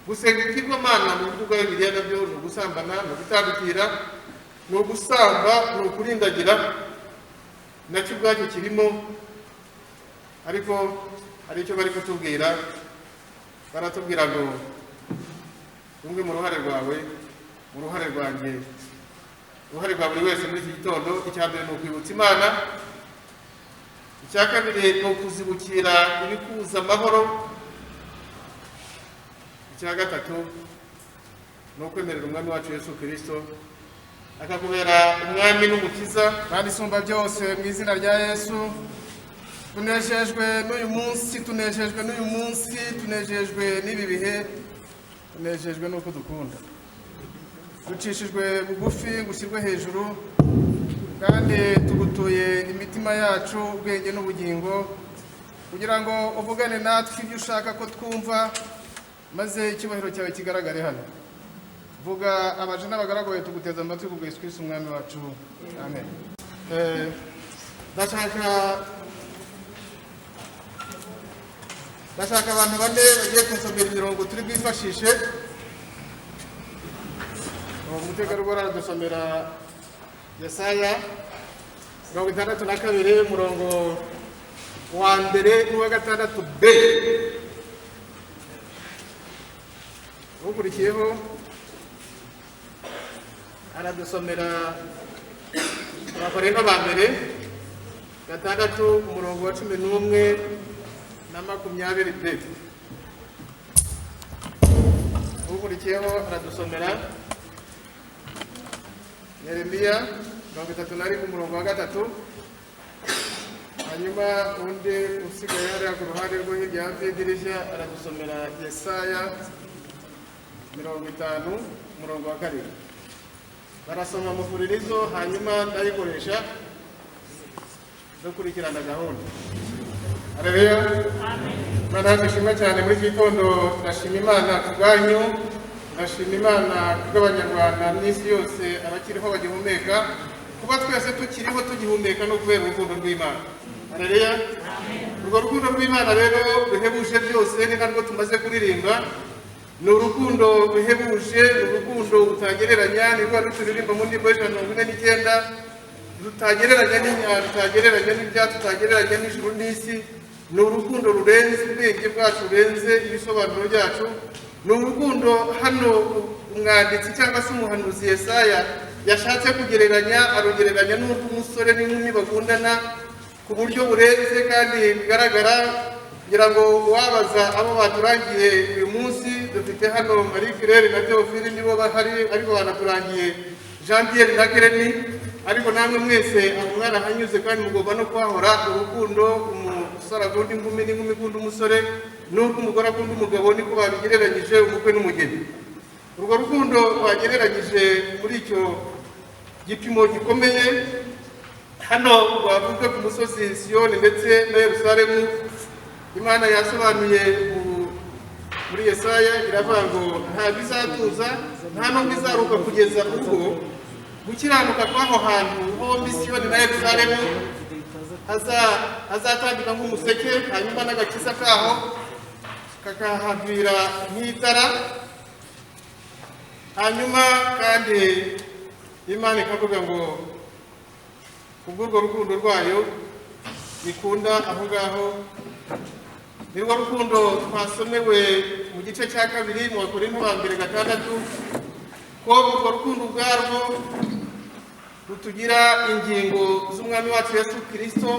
gusenga ikigwamana mu buryo bwa Bibiliya nabyo ni ugusambana, ni ugutandukira, ni ugusamba, ni ukurindagira, nacyo ubwacyo kirimo. Ariko hari icyo bari kutubwira, baratubwira ngo rumwe mu ruhare rwawe, mu ruhare rwanjye, uruhare rwa buri wese muri iki gitondo, icya mbere ni ukwibutsa Imana, icya kabiri ni ukuzibukira ibikuza amahoro, icya gatatu ni ukwemerera umwami wacu Yesu Kristo akakubera umwami n'umukiza kandi isumba byose. Mu izina rya Yesu tunejejwe n'uyu munsi, tunejejwe n'uyu munsi, tunejejwe n'ibi bihe, tunejejwe n'uko dukunda, ducishijwe bugufi ngo ushyirwe hejuru, kandi tugutuye imitima yacu, ubwenge n'ubugingo, kugira ngo uvugane natwe ibyo ushaka ko twumva, maze icyubahiro cyawe kigaragare hano. Vuga abaje n'abagaragu bawe, tuguteza amatwi kubwa Yesu Kristo umwami wacu, amen. Ndashaka abantu bane bagiye kunsomera imirongo turi bwifashishe. Umutegarugori aradusomera Yesaya 62 umurongo wa mbere n'uwa gatandatu B. Ukurikiyeho aradusomera Abakorinto ba mbere 6 umurongo wa 11 na 20 B. Ukurikiyeho aradusomera Yeremiya 31 umurongo wa 3. Hanyuma undi usigaye hariya ku ruhande rwo hirya hafi y'idirishya aradusomera Yesaya 50 umurongo wa 2. Barasoma mu furirizo, hanyuma ndayikoresha dukurikirana gahunda. Haleluya, amen. Ndashima cyane muri iki gitondo, ndashima Imana kubwanyu, ndashima Imana kubw'Abanyarwanda n'isi yose abakiriho bagihumeka, kuba twese tukiriho tugihumeka no kubera urukundo rw'Imana. Haleluya, amen. Urwo rukundo rw'Imana rero ruhebuje byose, ni narwo tumaze kuririmba. Ni urukundo ruhebuje, urukundo utagereranya, ni rwa ruturirimba mu ndirimbo 149, rutagereranya n'inyanja, rutagereranya n'ibyatsi, rutagereranya n'ijuru n'isi. Ni urukundo rurenze ubwenge bwacu, rurenze ibisobanuro byacu. Ni urukundo hano umwanditsi cyangwa se umuhanuzi Yesaya yashatse kugereranya, arugereranya n'umusore n'inkumi bakundana ku buryo burenze kandi bigaragara. Ngira ngo wabaza abo baturangiye uyu munsi, dufite hano Marie Claire na Theophile, nibo bahari, ariko banaturangiye Jean Pierre na Kereni. Ariko namwe mwese abo mwana hanyuze kandi mugomba no kwahora urukundo, umusore akunda inkumi n'inkumi ikunda umusore, n'uko umugore akunda umugabo, niko babigereranyije umukwe n'umugeni. Urwo rukundo bagereranyije muri icyo gipimo gikomeye. Hano bavuga ku musozi Siyoni ndetse na Yerusalemu, Imana yasobanuye muri Yesaya, iravuga ngo nta bizatuza, nta no bizaruka kugeza ubwo gukiranuka kw'aho hantu hombi Siyoni na Yerusalemu hazatambika nk'umuseke, hanyuma n'agakiza kaho kakahavira nk'itara. Hanyuma kandi Imana ikavuga ngo kubw'urwo rukundo rwayo ikunda aho ngaho, ni rwo rukundo twasomewe mu gice cya 2 mu Bakorinto ba mbere 6, ko urwo rukundo ubwarwo rutugira ingingo z'umwami wacu Yesu Kristo,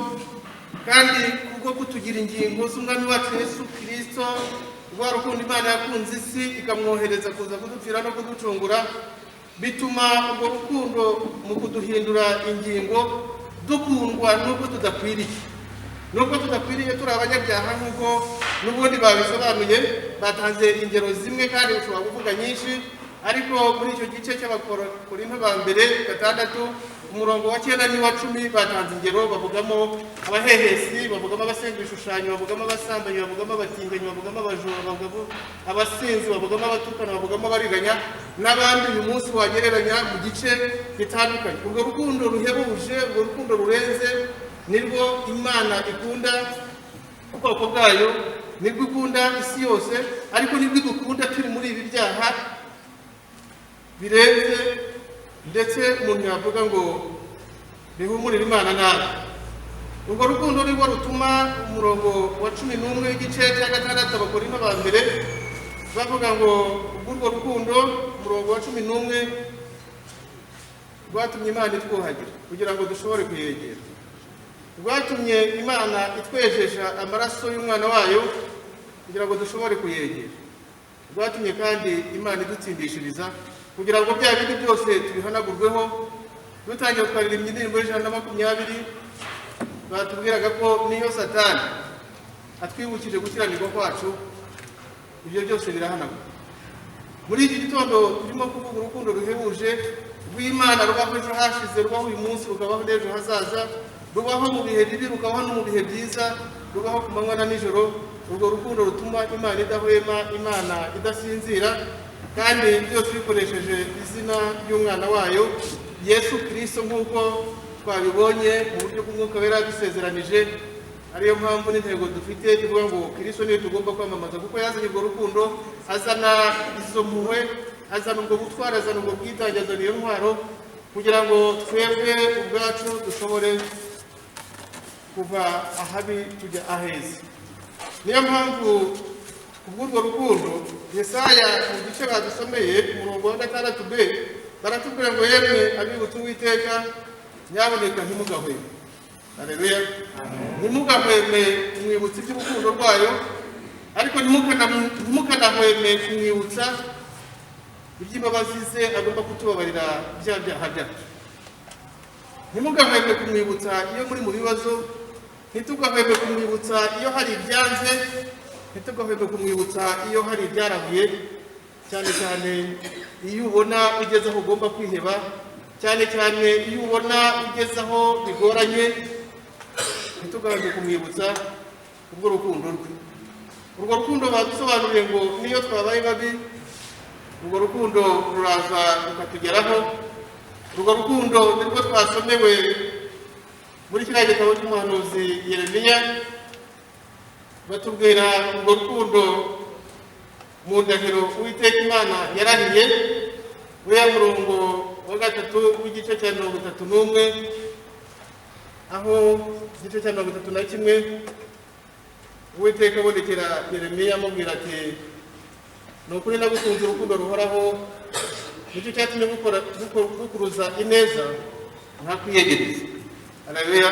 kandi kubwo kutugira ingingo z'umwami wacu Yesu Kristo, rwa rukundo Imana yakunze isi ikamwohereza kuza kudupfira no kuducungura, bituma urwo rukundo mu kuduhindura ingingo dukundwa n'ubwo tudakwiriye. Nubwo tudakwiriye turi abanyabyaha nk'uko n'ubundi babisobanuye, batanze ingero zimwe kandi ushobora kuvuga nyinshi, ariko muri icyo gice cy'Abakorinto ba mbere 6 umurongo wa 9 n'uwa 10 batanze ingero, bavugamo abahehesi, bavugamo abasenga ibishushanyo, bavugamo abasambanyi, bavugamo abatinganyi, bavugamo abajura, bavugamo abasinzi, bavugamo abatukana, bavugamo abariganya n'abandi uyu munsi wagereranya mu gice gitandukanye. Urwo rukundo ruhebuje, urwo rukundo rurenze, nirwo Imana ikunda ubwoko bwayo, nirwo ikunda isi yose, ariko nirwo dukunda turi muri ibi birenze ndetse umuntu yavuga ngo bihumurire Imana nabi. Urwo rukundo nirwo rutuma umurongo wa 11 w'igice cya 6 Abakorinto ba mbere bavuga ngo urwo rukundo umurongo wa 11 rwatumye Imana itwuhagira kugira ngo dushobore kuyegera, rwatumye Imana itwejesha amaraso y'umwana wayo kugira ngo dushobore kuyegera, rwatumye kandi Imana idutsindishiriza kugira ngo bya bindi byose tubihanagurweho. Dutangiye twaririmba indirimbo y'120 batubwiraga ko niyo Satani atwibukije gukiranirwa kwacu, ibyo byose birahanagurwa. Muri iki gitondo turimo kuvuga urukundo ruhebuje rw'Imana rubaho ejo hashize, rubaho uyu munsi, rukabaho n'ejo hazaza, rubaho mu bihe bibi, rukabaho no mu bihe byiza, rubaho ku manywa na nijoro. Urwo rukundo rutuma Imana idahwema, Imana idasinzira, kandi byose bikoresheje izina ry'umwana wayo Yesu Kristo, nk'uko twabibonye mu buryo bw'Umwuka Wera yadusezeranije. Ariyo mpamvu n'intego dufite tuvuga ngo Kristo niwe tugomba kwamamaza, kuko yazanye urwo rukundo, azana izo mpuhwe, azana ubwo butwara, azana ubwo bwitange, azana iyo ntwaro kugira ngo twebwe ubwacu dushobore kuva ahabi tujya aheza. Niyo mpamvu kubw'urwo rukundo Yesaya mu gice badusomeye umurongo wa 6b baratubwira ngo yemwe abibutse Uwiteka nyaboneka ntimugahweme. Haleluya. Ntimugahweme kumwibutsa iby'urukundo rwayo, ariko ntimukanahweme kumwibutsa iby'imbabazi ze agomba kutubabarira bya byaha byacu. Ntimugahweme kumwibutsa iyo muri mu bibazo, ntitugahweme kumwibutsa iyo hari ibyanze, ntitugahweme kumwibutsa iyo hari ibyarabuye, cyane cyane iyo ubona ugeze aho ugomba kwiheba, cyane cyane iyo ubona ugeze aho bigoranye, ntitugahweme kumwibutsa ubwo rukundo rwe. Urwo rukundo badusobanuriye ngo niyo twabaye babi, urwo rukundo ruraza rukatugeraho. Urwo rukundo nirwo twasomewe muri kiriya gitabo cy'umuhanuzi Yeremiya, batubwira urwo rukundo mu ndahiro Uwiteka Imana yarahiye, uriya murongo wa 3 w'igice cya 31, aho igice cya 31 Uwiteka abonekera Yeremiya amubwira ati ni ukuri nagukunze urukundo ruhoraho, nicyo cyatumye gukuruza ineza ntakwiyegereza. Haleluya.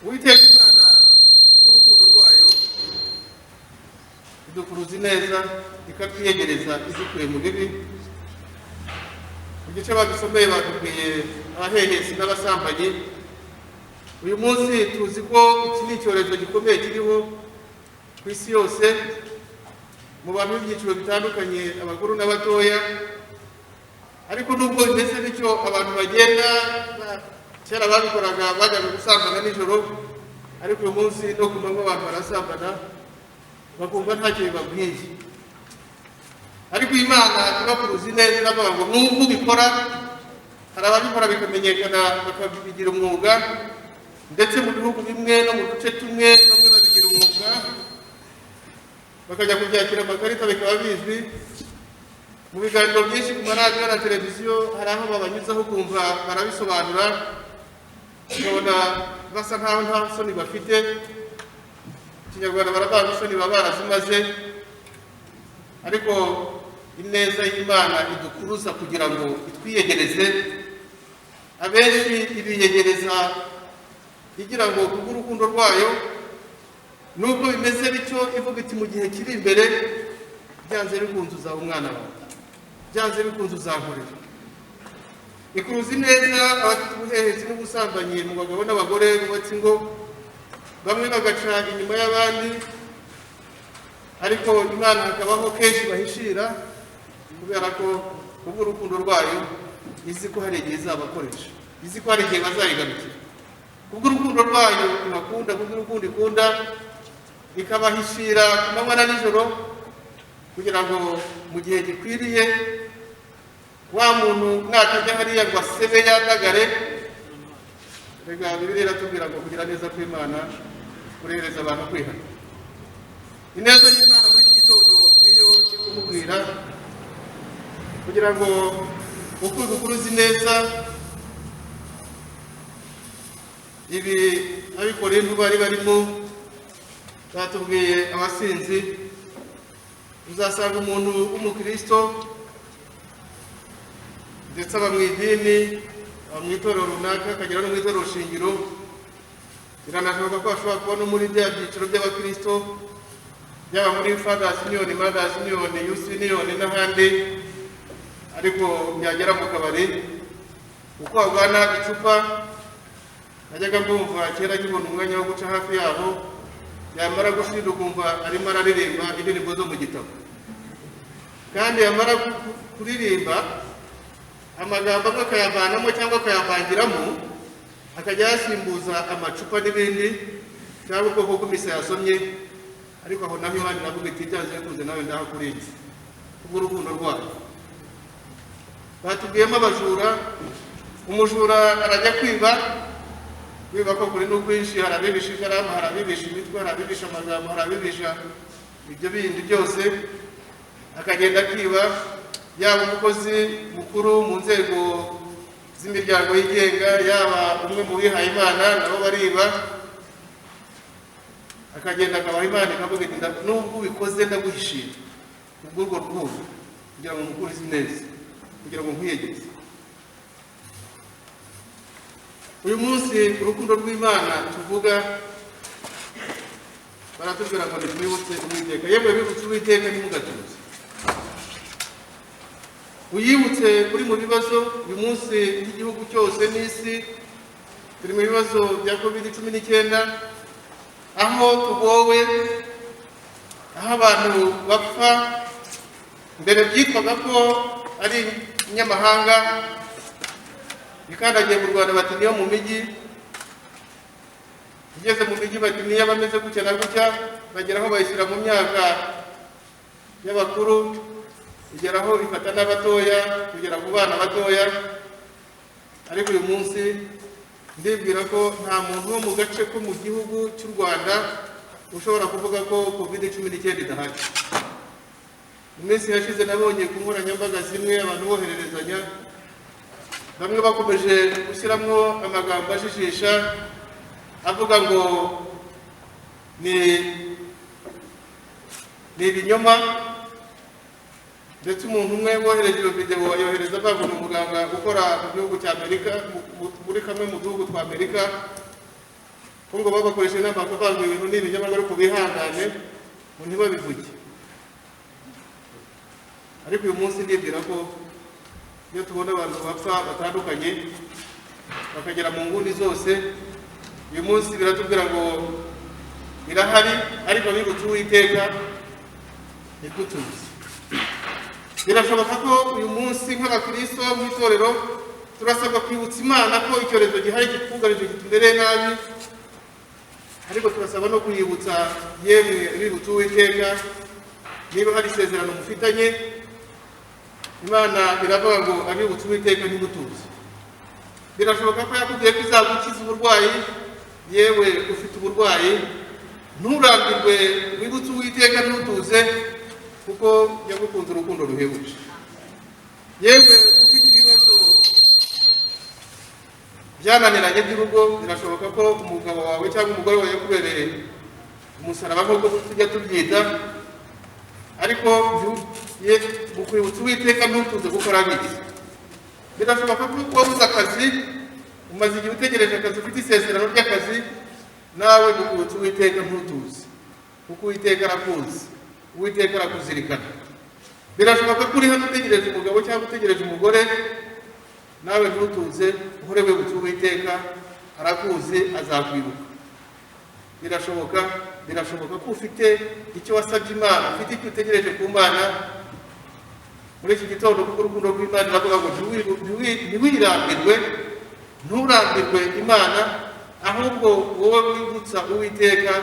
Uwiteka Imana kubw'urukundo rwayo idukuruza ineza, ikatwiyegereza idukuye mu bibi. Mu gice badusomeye batubwiye abahehesi n'abasambanyi. Uyu munsi tuzi ko iki ni icyorezo gikomeye kiriho ku isi yose, mu bantu b'ibyiciro bitandukanye, abakuru n'abatoya. Ariko nubwo bimeze bityo, abantu bagenda kera babikoraga bajyaga gusambana nijoro, ariko uyu munsi no ku manywa abantu barasambana bakumva ntacyo bibabwiye. Ariko Imana ibakuruza ineza iravuga ngo nubwo ubikora, hari ababikora bikamenyekana bakabigira umwuga, ndetse mu bihugu bimwe no mu duce tumwe bamwe babigira umwuga, bakajya kubyakira amakarita bikaba bizwi. Mu biganiro byinshi ku maradiyo na televiziyo hari aho babanyuzaho kumva barabisobanura, ukabona basa nkaho nta soni bafite. Ikinyarwanda baravuga isoni baba barazimaze, ariko ineza y'Imana idukuruza kugira ngo itwiyegereze. Abenshi ibiyegereza igira ngo kubw'urukundo rwayo, nubwo bimeze bityo ivuga iti mu gihe kiri imbere byanze bikunze uzaba umwana wawe, byanze bikunze uzankorera. Ikuruza ineza abafite ubuhehesi n'ubusambanyi mu bagabo n'abagore bubatse ingo, bamwe bagaca inyuma y'abandi, ariko Imana hakabaho kenshi bahishira, kubera ko kubw'urukundo rwayo izi ko hari igihe izabakoresha, izi ko hari igihe bazayigarukira. Kubw'urukundo rwayo ibakunda, kubw'urukundo ikunda, ikabahishira ku manywa na nijoro, kugira ngo mu gihe gikwiriye wa muntu nakajya hariya ngo asebe yandagare. Rega Bibiliya iratubwira ngo kugira neza kw'Imana kurehereza abantu kwihana. Ineza y'Imana muri iki gitondo niyo ndi kumubwira, kugira ngo ukuri uzi neza ibi abikoreye bari barimo. Batubwiye abasinzi, uzasanga umuntu w'umukristo ndetse aba mu idini, aba mu itorero runaka, akagera no mu itorero shingiro. Biranashoboka ko ashobora kuba no muri bya byiciro by'abakristo, byaba muri Fathers Union, Mothers Union, Youth Union n'ahandi, ariko byagera mu kabari uko agwana icupa. Najyaga mbumva kera nkibona umwanya wo guca hafi yabo, yamara gushira ukumva arimo araririmba indirimbo zo mu gitabo, kandi yamara kuririmba amagambo amwe akayavanamo cyangwa akayavangiramo, akajya yasimbuza amacupa n'ibindi cyangwa ubwoko bw'imisa yasomye. Ariko aho naho Imana iravuga iti byanze bikunze nawe ndahakurinze kubw'urukundo rwayo. Batubwiyemo abajura, umujura arajya kwiba ko kuri n'ubwinshi, harabibisha ikaramu, harabibisha imitwe, harabibisha amagambo, harabibisha ibyo bindi byose, akagenda akiba. Yaba umukozi mukuru mu nzego z'imiryango yigenga, yaba umwe mu bihaye Imana, nabo bariba. Akagenda akabaha Imana ikavuga iti nubwo ubikoze ndaguhishira kubw'urwo rukundo, kugira ngo mukurize neza, kugira ngo nkwiyegeze. Uyu munsi urukundo rw'Imana tuvuga, baratubwira ngo nitwibutse Uwiteka. Yemwe bibutse Uwiteka ntimugatuze, uyibutse uri mu bibazo. Uyu munsi igihugu cyose n'isi turi mu bibazo bya COVID-19, aho tugowe, aho abantu bapfa. Mbere byitwaga ko ari inyamahanga ikandagiye mu Rwanda bati niyo mu mijyi, igeze mu mijyi bati niyo abameze gutya na gutya, bageraho bayishyira mu myaka y'abakuru, igeraho ifata n'abatoya, kugera ku bana batoya. Ariko uyu munsi ndibwira ko nta muntu wo mu gace ko mu gihugu cy'u Rwanda ushobora kuvuga ko COVID-19 idahari. Mu minsi yashize nabonye ku nkoranyambaga zimwe abantu bohererezanya, bamwe bakomeje gushyiramo amagambo ajijisha avuga ngo ni ibinyoma. Ndetse umuntu umwe wohereje iyo video ayohereza avuga ngo umuganga ukora mu gihugu cya Amerika, muri kamwe mu gihugu twa Amerika, ko ngo babakoresheje inama bavuga ibintu ni ibinyoma ariko bihangane ngo ntibabivuge. Ariko uyu munsi ndibwira ko iyo tubona abantu bapfa batandukanye bakagera mu nguni zose, uyu munsi biratubwira ngo birahari, ariko bibutse Uwiteka ntitutuze. Birashoboka ko uyu munsi nk'abakristo mu itorero turasabwa kwibutsa Imana ko icyorezo gihari kitwugarije kitumereye nabi, ariko turasaba no kuyibutsa yemwe bibutse Uwiteka niba hari isezerano mufitanye. Imana iravuga ngo abibutse Uwiteka ntimutuze. Birashoboka ko yakubwiye ko izagukiza uburwayi, yewe ufite uburwayi nturambirwe, wibutse Uwiteka ntutuze, kuko yagukunze urukundo ruhebuje. Yewe ufite ibibazo byananiranye by'urugo, birashoboka ko umugabo wawe cyangwa umugore wawe yakubereye umusaraba nk'uko tujya tubyita, ariko ukwibutsa Uwiteka ntutuze gukora biki. Birashoboka ko wabuze akazi, umaze igihe utegereje akazi, ufite isezerano ry'akazi, nawe ukwibutsa Uwiteka ntutuze, kuko Uwiteka arakuzi, Uwiteka arakuzirikana. Birashoboka ko uri hano utegereje umugabo cyangwa utegereje umugore, nawe ntutuze, uhore wibutsa Uwiteka, arakuzi, azakwibuka. Birashoboka ko ufite icyo wasabye Imana, ufite icyo utegereje ku Mana. Muri iki gitondo kuko urukundo rw'Imana bavuga ngo ntiwirambirwe, nturambirwe Imana, ahubwo wowe wibutsa Uwiteka.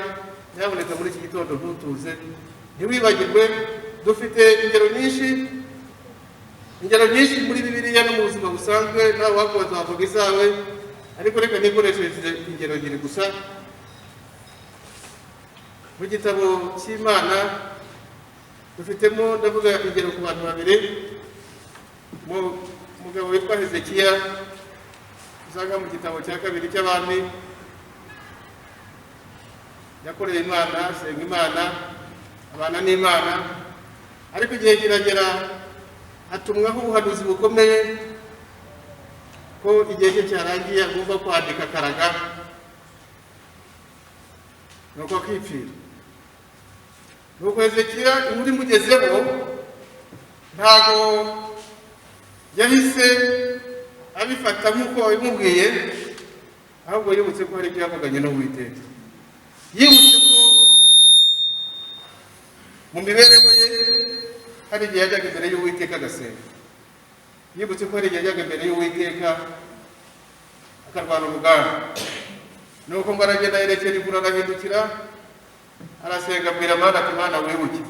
Nyaboneka muri iki gitondo ntutuze, ntiwibagirwe. Dufite ingero nyinshi muri Bibiliya no mu buzima busanzwe, nawe wakubaza wavuga izawe, ariko reka nikoresheje ingero ebyiri gusa. Mu gitabo cy'Imana dufitemo, ndavuga ingero ku bantu babiri. umugabo witwa Hezekiya usanga mu gitabo cya kabiri cy'abami, yakoreye Imana, asenga Imana, abana n'Imana, ariko igihe kiragera hatumwaho ubuhanuzi bukomeye ko igihe cye cyarangiye agomba kwandika akaraga, nuko akipfira. Nuko Hezekiya inkuru imugezeho ntabwo yahise abifata nk'uko wabimubwiye, ahubwo yibutse ko hari ibyo yavuganye n'Uwiteka, yibutse ko mu mibereho ye hari igihe yajyaga imbere y'Uwiteka agasenga, yibutse ko hari igihe yajyaga imbere y'Uwiteka akarwana urugamba. Nuko ngo aragenda yerekera ivuna, arahindukira arasenga, abwira Mana ati Mana wibuke,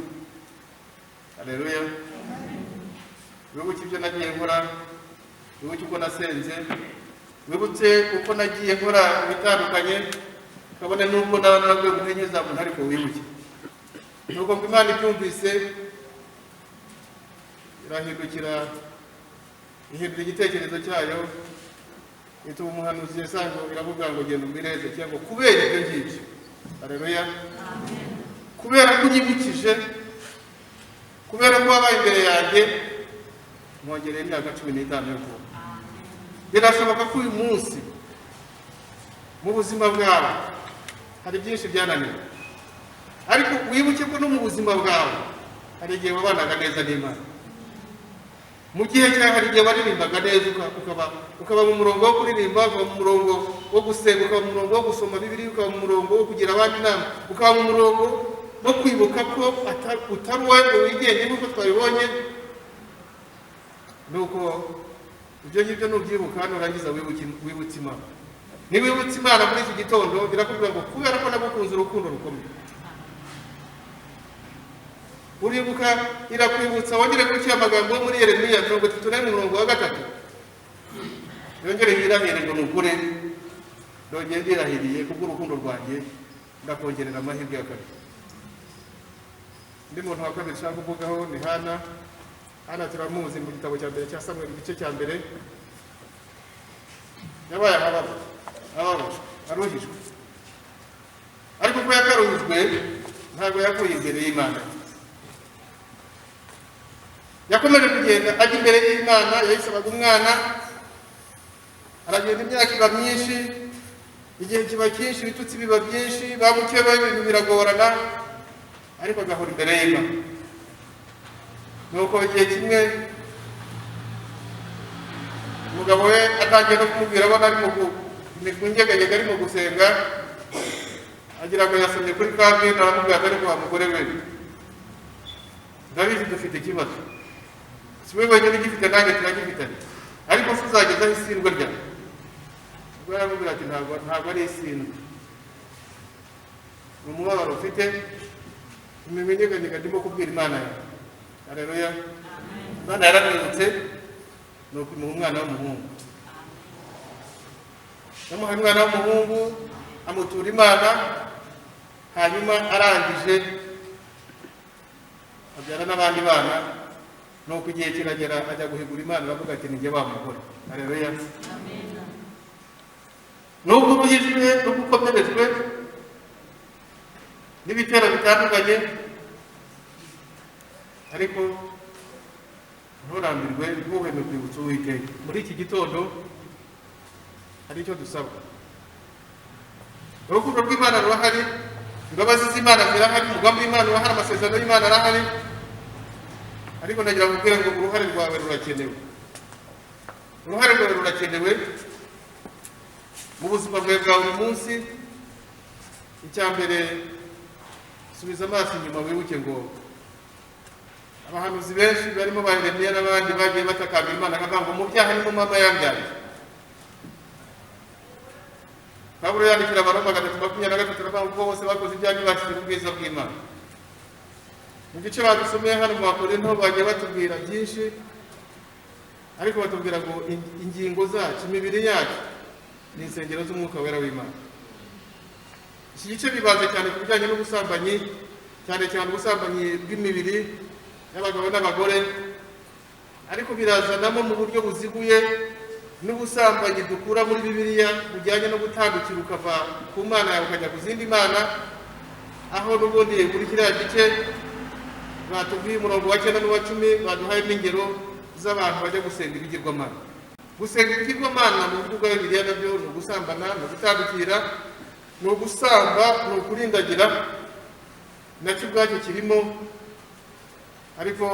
haleluya, wibuke ibyo nagiye nkora, wibuke uko nasenze, wibutse uko nagiye nkora bitandukanye, kabone n'ubwo naraguye mu ntege za muntu, ariko wibuke. Nuko ngo Imana ibyumvise irahindukira, ihindura igitekerezo cyayo, ituma umuhanuzi Yesaya iravuga ngo genda umbwire Hezekiya ngo kubera ibyo ngibyo, haleluya, kubera ko unyibukije, kubera ko wabaye imbere yanjye, mwongereye imyaka 15 yo kuba. Birashoboka ko uyu munsi mu buzima bwawe hari byinshi byananiwe, ariko wibuke ko no mu buzima bwawe hari igihe wabanaga neza n'Imana. Mu gihe cyawe hari igihe waririmbaga neza, ukaba mu murongo wo kuririmba, ukaba mu murongo wo gusenga, ukaba mu murongo wo gusoma Bibiliya, ukaba mu murongo wo kugira abandi inama, ukaba mu murongo wo kwibuka ko utari wowe ngo wigenge nk'uko twabibonye. Nuko ibyo ngibyo nubyibuka, nurangiza wibutse Imana. Niwibutse Imana muri iki gitondo, birakubwira ngo kubera ko nagukunze urukundo rukomeye, uribuka, irakwibutsa wongere kuri cya magambo muri Yeremiya 33:3, yongere yirahire ngo nukure, ndongeye ndirahiriye kubw'urukundo rwanjye ndakongerera amahirwe ya kabiri. Ndi muntu wa kabiri nshaka kuvugaho ni Hana. Hana turamuzi mu gitabo cya mbere cya Samweli, igice cya mbere. Yabaye aruhijwe, ariko ko yakaruhijwe ntabwo yavuye imbere y'Imana, yakomeje kugenda ajya imbere y'Imana. Yayisabaga umwana, aragenda, imyaka iba myinshi, igihe kiba cyinshi, ibitutsi biba byinshi, bamukeba, ibintu biragorana, ariko agahora imbere y'Imana. Nuko igihe kimwe umugabo we atangiye no kumubwira abona ari mu njegajega, ari mu gusenga, agira ngo yasomye kuri kabine, aramubwira ati ariko wa mugore we, ndabizi dufite ikibazo, si we wenyine ugifite, nanjye turagifitanye, ariko se uzagezaho isindwe ryawe? Ubwo yaramubwira ati ntabwo ari isindwe, ni umubabaro ufite, imimenyeganyega ndimo kubwira Imana yawe. Haleluya. Imana yaramwibutse, nuko imuha umwana w'umuhungu. Yamuhaye umwana w'umuhungu, amutura Imana, hanyuma arangije abyara n'abandi bana. Nuko igihe kiragera ajya guhigura Imana, aravuga ati ni jye wa mugore. Haleluya. Nubwo uruhijwe, nubwo ukomerejwe n'ibitero bitandukanye, ariko nturambirwe, ntuhweme kwibutsa Uwiteka. Muri iki gitondo hari icyo dusabwa. Urukundo rw'Imana rurahari, imbabazi z'Imana zirahari, umugambi w'Imana urahari, amasezerano y'Imana arahari, ariko nagira ngo ubwire ngo uruhare rwawe rurakenewe. Uruhare rwawe rurakenewe mu buzima bwawe bwa buri munsi. Icya mbere, subiza amaso inyuma, wibuke ngo abahanuzi benshi barimo ba Yeremiya n'abandi bagiye batakambira Imana, akavuga ngo mu byaha ni mu mama yambyaye. Pawulo yandikira Abaroma 3:23 aravuga ngo bose bakoze ibyaha ntibashyize mu bwiza bw'Imana. Mu gice badusomeye hano mu Bakorinto bagiye batubwira byinshi, ariko batubwira ngo ingingo zacu, imibiri yacu ni insengero z'Umwuka Wera w'Imana. Iki gice bibanze cyane ku bijyanye n'ubusambanyi, cyane cyane ubusambanyi bw'imibiri y'abagabo n'abagore, ariko birazanamo mu buryo buziguye n'ubusambanyi dukura muri Bibiliya bujyanye no gutandukira ukava ku Mana yawe ukajya ku zindi mana, aho n'ubundi muri kiriya gice batubwiye umurongo wa 9 n'uwa 10 baduhaye n'ingero z'abantu bajya gusenga ibigirwamana. Gusenga ibigirwamana mu buryo bwa Bibiliya nabyo ni ugusambana, ni ugutandukira, ni ugusamba, ni ukurindagira, nacyo ubwacyo kirimo. Ariko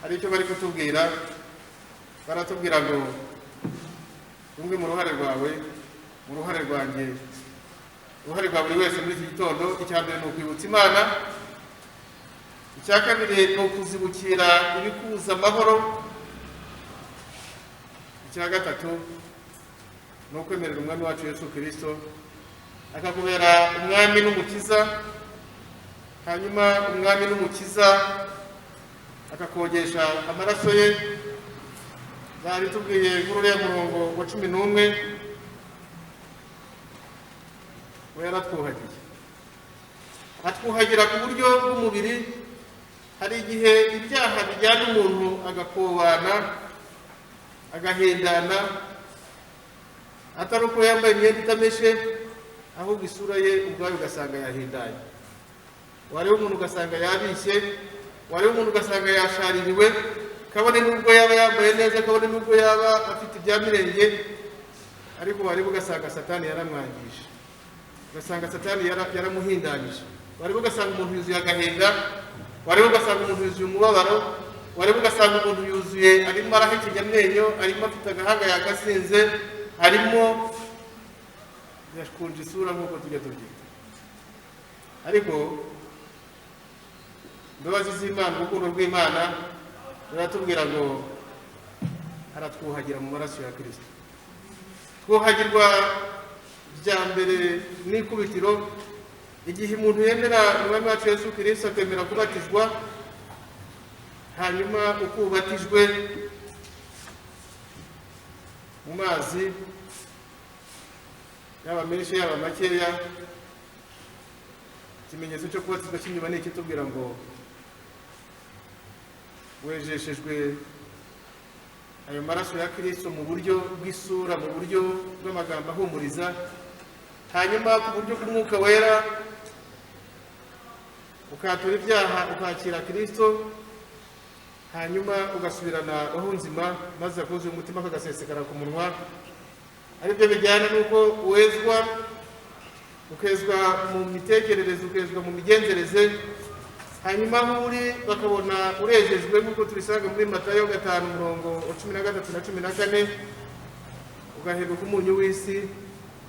hari icyo bari kutubwira, baratubwira ngo rumwe mu ruhare rwawe, mu ruhare rwanjye, uruhare rwa buri wese muri iki gitondo, icya mbere ni ukwibutsa Imana, icya kabiri ni ukuzibukira ibikuza amahoro, icya gatatu ni ukwemerera umwami wacu Yesu Kristo akakubera umwami n'umukiza, hanyuma umwami n'umukiza akakogesha amaraso ye. Bari tubwiye kuri uriya murongo wa 11 we yaratwuhagiye, atwuhagira ku buryo bw'umubiri. Hari igihe ibyaha bijyana umuntu agakobana, agahendana, atari uko yambaye imyenda itameshe, ahubwo isura ye ubwayo ugasanga yahindanye. Wareba umuntu ugasanga yabishye, wareba umuntu ugasanga yashaririwe, kabone nubwo yaba yambaye neza, kabone nubwo yaba afite ibya mirenge, ariko wareba ugasanga Satani yaramwangije, ugasanga Satani yaramuhindanyije. Wareba ugasanga umuntu yuzuye agahinda, wareba ugasanga umuntu yuzuye umubabaro, wareba ugasanga umuntu yuzuye arimo arahekenya amenyo, arimo afite agahanga yagasinze, arimo yashkunje isura nk'uko tujya tubyita. Ariko imbabazi z'Imana, urukundo rw'Imana ruratubwira ngo aratwuhagira mu maraso ya Kristo. Twuhagirwa bya mbere n'ikubitiro igihe umuntu yemera umwami wacu Yesu Kristo akemera kubatizwa, hanyuma uko ubatijwe mu mazi yaba menshi yaba makeya, ikimenyetso cyo kubatizwa cy'inyuma ni ikitubwira ngo wejeshejwe ayo maraso ya Kristo mu buryo bw'isura, mu buryo bw'amagambo ahumuriza, hanyuma ku buryo bw'umwuka wera ukatura ibyaha, ukakira Kristo, hanyuma ugasubirana roho nzima, maze akuzuye umutima kagasesekara ku munwa. Aribyo bijyana n'uko wezwa, ukezwa mu mitekerereze, ukezwa mu migenzereze, hanyuma aho uri bakabona urejejwe nk'uko tubisanga muri Matayo 5:13 na 14, ugahinduka umunyu w'isi,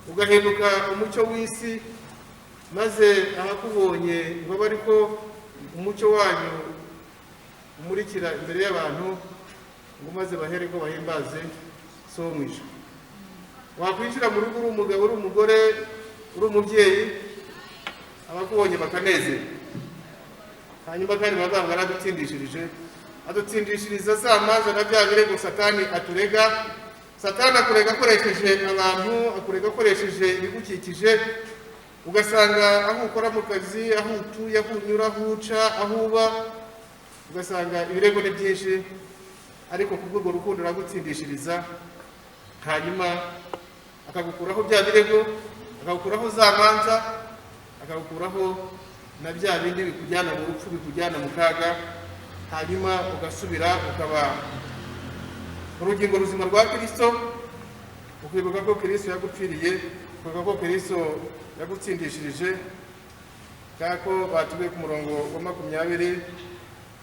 ugahinduka umucyo w'isi, maze abakubonye ngo bari ko umucyo wanyu umurikira imbere y'abantu, ngo maze bahere ko bahimbaze so mu ijuru. Wakwinjira mu rugo uri umugabo, uri umugore, uri umubyeyi, abakubonye bakanezerwa, hanyuma kandi bavuga aradutsindishirije, adutsindishiriza za manza na bya birego Satani aturega. Satani akurega akoresheje abantu, akurega akoresheje ibigukikije, ugasanga aho ukora mu kazi, aho utuye, aho unyura, aho uca, aho uba, ugasanga ibirego ni byinshi, ariko kubw'urwo rukundo aragutsindishiriza, hanyuma akagukuraho bya birego, akagukuraho za manza, akagukuraho na bya bindi bikujyana mu rupfu, bikujyana mu kaga, hanyuma ugasubira ukaba urugingo ruzima rwa Kristo, ukibuka ko Kristo yagupfiriye, ukibuka ko Kristo yagutsindishirije, kako batubiye ku murongo wa 20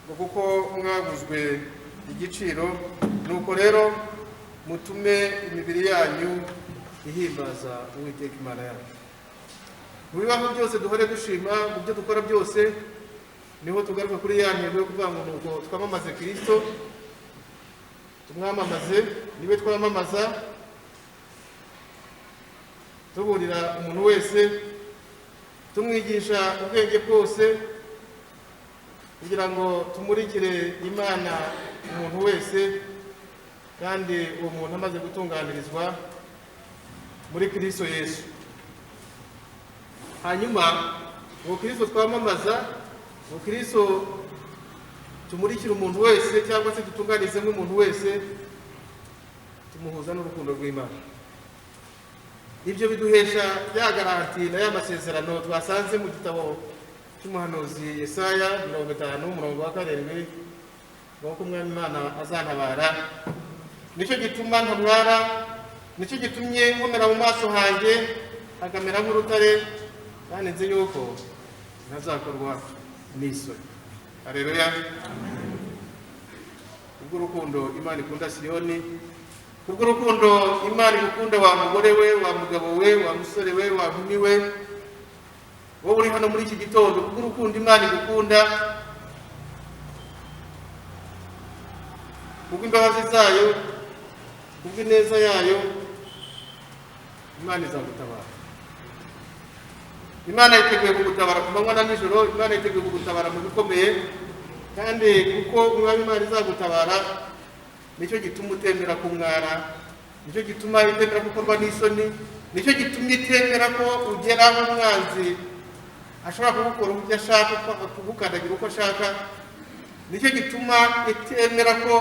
ngo kuko mwaguzwe igiciro, nuko rero mutume imibiri yanyu ihimbaza Uwiteka Imana yacu. Mu bibaho byose duhore dushima, mu byo dukora byose niho tugaruka kuri ya ntego yo kuvuga ngo nuko twamamaze Kristo, tumwamamaze, niwe twamamaza, tuburira umuntu wese, tumwigisha ubwenge bwose, kugira ngo tumurikire Imana umuntu wese, kandi uwo muntu amaze gutunganirizwa muri Kristo Yesu. Hanyuma uwo Kristo twamamaza, uwo Kristo tumurikire umuntu wese cyangwa se dutunganizemo umuntu wese, tumuhuza n'urukundo rw'Imana. Ibyo biduhesha ya garanti na ya masezerano twasanze mu gitabo cy'umuhanuzi Yesaya 50:7 ngo Umwami Imana azantabara. Nicyo gituma ntamwara, nicyo gitumye nkomera mu maso hanjye akamera nk'urutare, kandi nzi yuko ntazakorwa n'isoni. Haleluya. Kubw'urukundo Imana ikunda Siyoni, kubw'urukundo Imana ikunda wa mugore we, wa mugabo we, wa musore we, wa nkumi we, wowe uri hano muri iki gitondo, kubw'urukundo Imana igukunda, kubw'imbabazi zayo, kubw'ineza yayo, Imana izagutabara. Imana yiteguye kugutabara ku manywa na nijoro, Imana yiteguye kugutabara mu bikomeye, kandi kuko Imana izagutabara, nicyo gituma utemera kumwara, nicyo gituma itemera gukorwa n'isoni, nicyo gituma itemera ko ugera mu mwanzi ashobora kugukora uko ashaka, kugukandagira uko ashaka, nicyo gituma itemera ko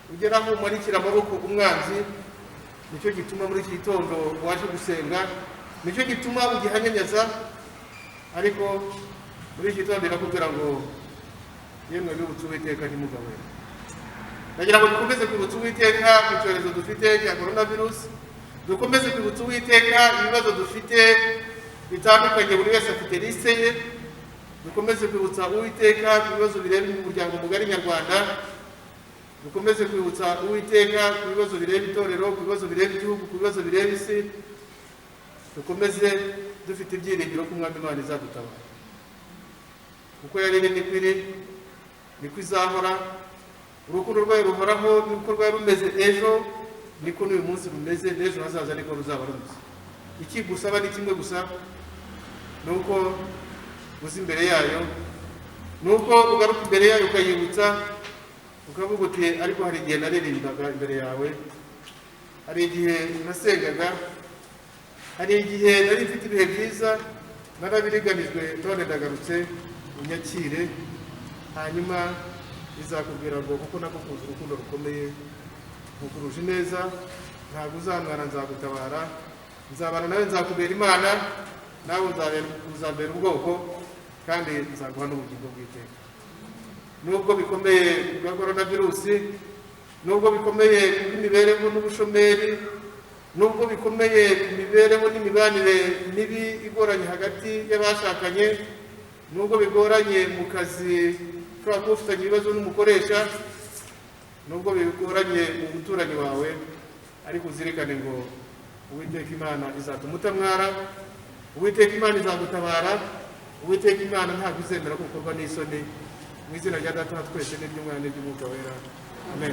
ugera aho umarikira amaboko umwanzi, nicyo gituma muri iki gitondo waje gusenga, nicyo gituma ugihanyanyaza. Ariko muri iki gitondo irakubwira ngo yemwe bibutse Uwiteka ntimugawe. Ndagira ngo dukomeze kwibutsa Uwiteka ku cyorezo dufite cya coronavirus, dukomeze kwibutsa Uwiteka ibibazo dufite bitandukanye, buri wese afite liste ye. Dukomeze kwibutsa Uwiteka ibibazo bireba umuryango mugari nyarwanda, dukomeze kwibutsa Uwiteka ibibazo bireba itorero, ibibazo bireba igihugu, ibibazo bireba isi. Dukomeze dufite ibyiringiro ko Umwami Imana izadutabara, kuko yaremye nikwiri niko izahora. Urukundo rwayo ruhoraho, niko rwari rumeze ejo, niko n'uyu munsi rumeze, n'ejo hazaza niko ruzaba rumeze. Ikigusaba ni kimwe gusa, nuko uzi imbere yayo, nuko ugaruka imbere yayo ukayibutsa, ukavuga uti ariko hari igihe naririmbaga imbere yawe, hari igihe nasengaga, hari igihe nari mfite ibihe byiza, narabiriganijwe, none ndagarutse unyakire. Hanyuma izakubwira ngo kuko nagukunze urukundo rukomeye, nkukuruje neza, ntabwo uzamwana, nzagutabara, nzabana nawe, nzakubera Imana, nawe uzambera ubwoko, kandi nzaguha n'ubugingo bw'iteka. Nubwo bikomeye bwa coronavirus, nubwo bikomeye n'imibereho n'ubushomeri, nubwo bikomeye imibereho n'imibanire mibi igoranye hagati y'abashakanye, nubwo bigoranye mu kazi, ushobora kuba ufitanye ibibazo n'umukoresha, nubwo bigoranye mu muturanyi wawe, ariko uzirikane ngo Uwiteka Imana izatuma utamwara, Uwiteka Imana izagutabara, Uwiteka Imana ntabwo izemera ko ukorwa n'isoni. Mu izina rya Data twese n'iry'Umwana n'iry'Umwuka Wera. Amen.